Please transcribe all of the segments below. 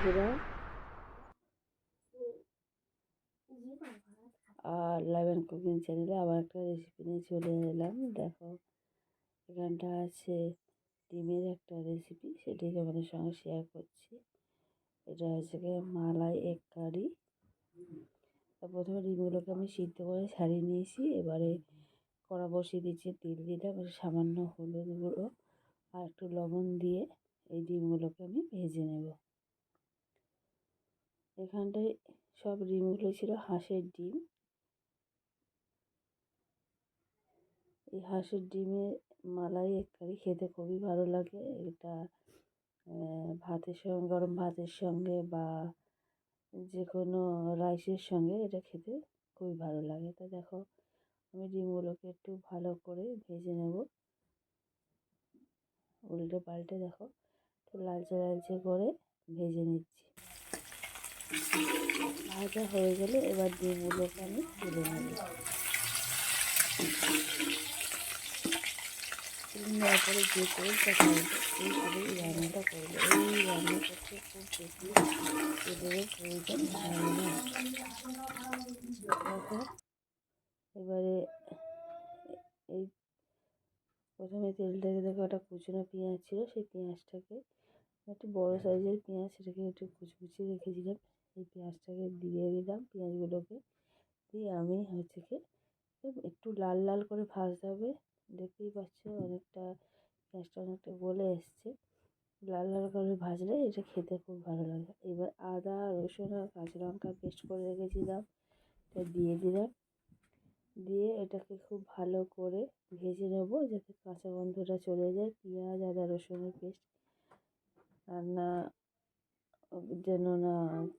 বন্ধুরা, আর live cooking চ্যানেলে আবার একটা রেসিপি নিয়ে চলে এলাম। দেখো, এখানটা আছে ডিমের একটা রেসিপি, সেটাই তোমাদের সঙ্গে শেয়ার করছি। এটা হচ্ছে মালাই এগ কারি। প্রথমে ডিমগুলোকে আমি সিদ্ধ করে ছাড়িয়ে নিয়েছি। এবারে কড়া বসিয়ে দিচ্ছি, তেল দিলাম, সামান্য হলুদ গুঁড়ো আর একটু লবণ দিয়ে এই ডিমগুলোকে আমি ভেজে নেব। এখানটায় সব ডিমগুলো ছিল হাঁসের ডিম। এই হাঁসের ডিমের মালাই এগ কারি খেতে খুবই ভালো লাগে। এটা ভাতের সঙ্গে, গরম ভাতের সঙ্গে বা যে কোনো রাইসের সঙ্গে এটা খেতে খুবই ভালো লাগে। তো দেখো, আমি ডিমগুলোকে একটু ভালো করে ভেজে নেব, উল্টে পাল্টে দেখো একটু লালচে লালচে করে ভেজে নিচ্ছি। ভাজা হয়ে গেলে এবার ডিমগুলোকে আমি তুলে নেব। নেওয়ার পরে যে তেলটা থাকবে এই তেলেই রান্নাটা করবো। এই রান্না করতে খুব বেশি তেলের প্রয়োজন হয় না। দেখো, এবারে এই প্রথমে তেলটাকে দেখো, একটা কুচনো পেঁয়াজ ছিল, সেই পেঁয়াজটাকে একটু বড় সাইজের পেঁয়াজ, সেটাকে একটু কুচকুচিয়ে রেখেছিলাম। এই পেঁয়াজটাকে দিয়ে দিলাম। পেঁয়াজগুলোকে দিয়ে আমি একটু লাল লাল করে ভাজতে হবে। দেখতেই পাচ্ছ পেঁয়াজটা অনেকটা গলে এসছে। লাল লাল করে ভাজলে এটা খেতে খুব ভালো লাগে। এবার আদা, রসুন আর কাঁচা লঙ্কা পেস্ট করে রেখেছিলাম, এটা দিয়ে দিলাম। দিয়ে এটাকে খুব ভালো করে ভেজে নেব, যাতে কাঁচা গন্ধটা চলে যায়। পেঁয়াজ, আদা, রসুনের পেস্ট রান্না যেন না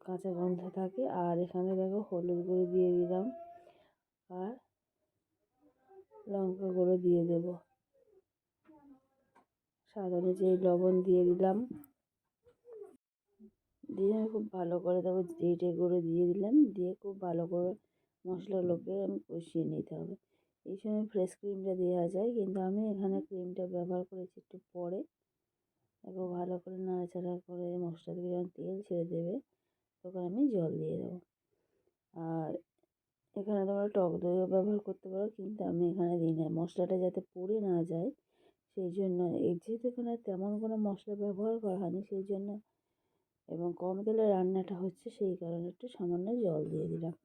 কাঁচা গন্ধ থাকে। আর এখানে দেখো, হলুদ গুঁড়ো দিয়ে দিলাম আর লঙ্কা গুঁড়ো দিয়ে দেব, স্বাদ অনুযায়ী লবণ দিয়ে দিলাম। দিয়ে আমি খুব ভালো করে দেবো, জিরে গুঁড়ো দিয়ে দিলাম। দিয়ে খুব ভালো করে মশলাগুলোকে আমি কষিয়ে নিতে হবে। এই সময় ফ্রেশ ক্রিমটা দেওয়া যায়, কিন্তু আমি এখানে ক্রিমটা ব্যবহার করেছি একটু পরে। দেখো, ভালো করে নাড়াচাড়া করে মশলা থেকে যখন তেল ছেড়ে দেবে তখন আমি জল দিয়ে দেবো। আর এখানে তোমরা টক দইও ব্যবহার করতে পারো, কিন্তু আমি এখানে দিই না, মশলাটা যাতে পুড়ে না যায় সেই জন্য। যেহেতু এখানে তেমন কোনো মশলা ব্যবহার করা হয়নি সেই জন্য, এবং কম তেলে রান্নাটা হচ্ছে সেই কারণে একটু সামান্য জল দিয়ে দিলাম।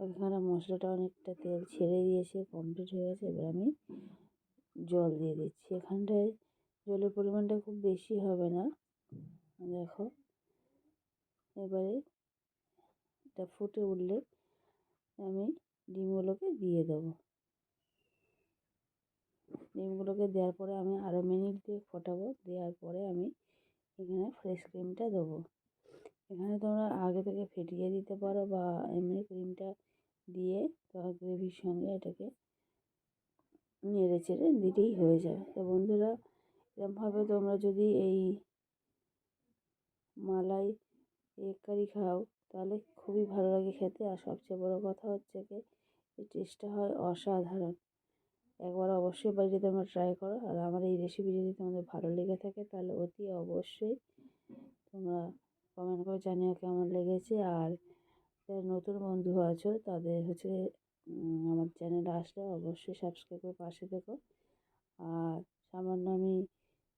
এখানে মশলাটা অনেকটা তেল ছেড়ে দিয়েছে, কমপ্লিট হয়ে গেছে। এবার আমি জল দিয়ে দিচ্ছি। এখানটায় জলের পরিমাণটা খুব বেশি হবে না। দেখো, এবারে এটা ফুটে উঠলে আমি ডিমগুলোকে দিয়ে দেবো। ডিমগুলোকে দেওয়ার পরে আমি আরও মিনিট দিয়ে ফোটাবো। দেওয়ার পরে আমি এখানে ফ্রেশ ক্রিমটা দেবো। এখানে তোমরা আগে থেকে ফেটিয়ে দিতে পারো বা এমনি ক্রিমটা দিয়ে গ্রেভির সঙ্গে এটাকে নেড়ে চেড়ে দিলেই হয়ে যাবে। তো বন্ধুরা, এরকমভাবে তোমরা যদি এই মালাই এগ কারি খাও তাহলে খুবই ভালো লাগে খেতে। আর সবচেয়ে বড়ো কথা হচ্ছে কি, এই টেস্টটা হয় অসাধারণ। একবার অবশ্যই বাড়িতে তোমরা ট্রাই করো। আর আমার এই রেসিপি যদি তোমাদের ভালো লেগে থাকে তাহলে অতি অবশ্যই তোমরা কমেন্ট করে জানিও কেমন লেগেছে। আর যারা নতুন বন্ধু আছো তাদের আমার চ্যানেলে আসলে অবশ্যই সাবস্ক্রাইব করে পাশে থেকো। আর সামান্য আমি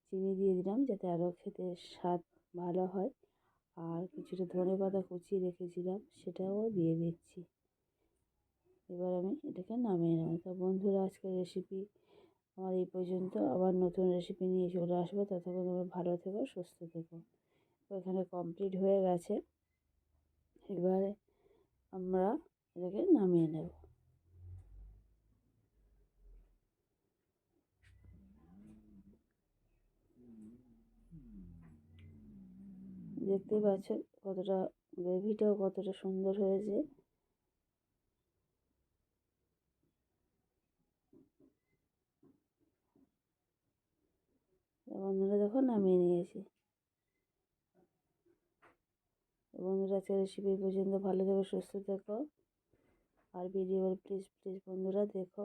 চিনি দিয়ে দিলাম যাতে আরও খেতে স্বাদ ভালো হয়। আর কিছুটা ধনেপাতা কুচিয়ে রেখেছিলাম, সেটাও দিয়ে দিচ্ছি। এবার আমি এটাকে নামিয়ে নেব। তো বন্ধুরা, আজকের রেসিপি আমার এই পর্যন্ত। আবার নতুন রেসিপি নিয়ে চলে আসবো। ততক্ষণ তোমরা ভালো থেকো, সুস্থ থেকো। তো এখানে কমপ্লিট হয়ে গেছে। এবারে আমরা এটাকে নামিয়ে নেব। দেখতেই পাচ্ছ কতটা গ্রেভিটাও কতটা সুন্দর হয়েছে। বন্ধুরা দেখো, নামিয়ে নিয়েছি। বন্ধুরা, আজকের রেসিপি পর্যন্ত। ভালো থেকো, সুস্থ থেকো। আর ভিডিও প্লিজ প্লিজ বন্ধুরা দেখো।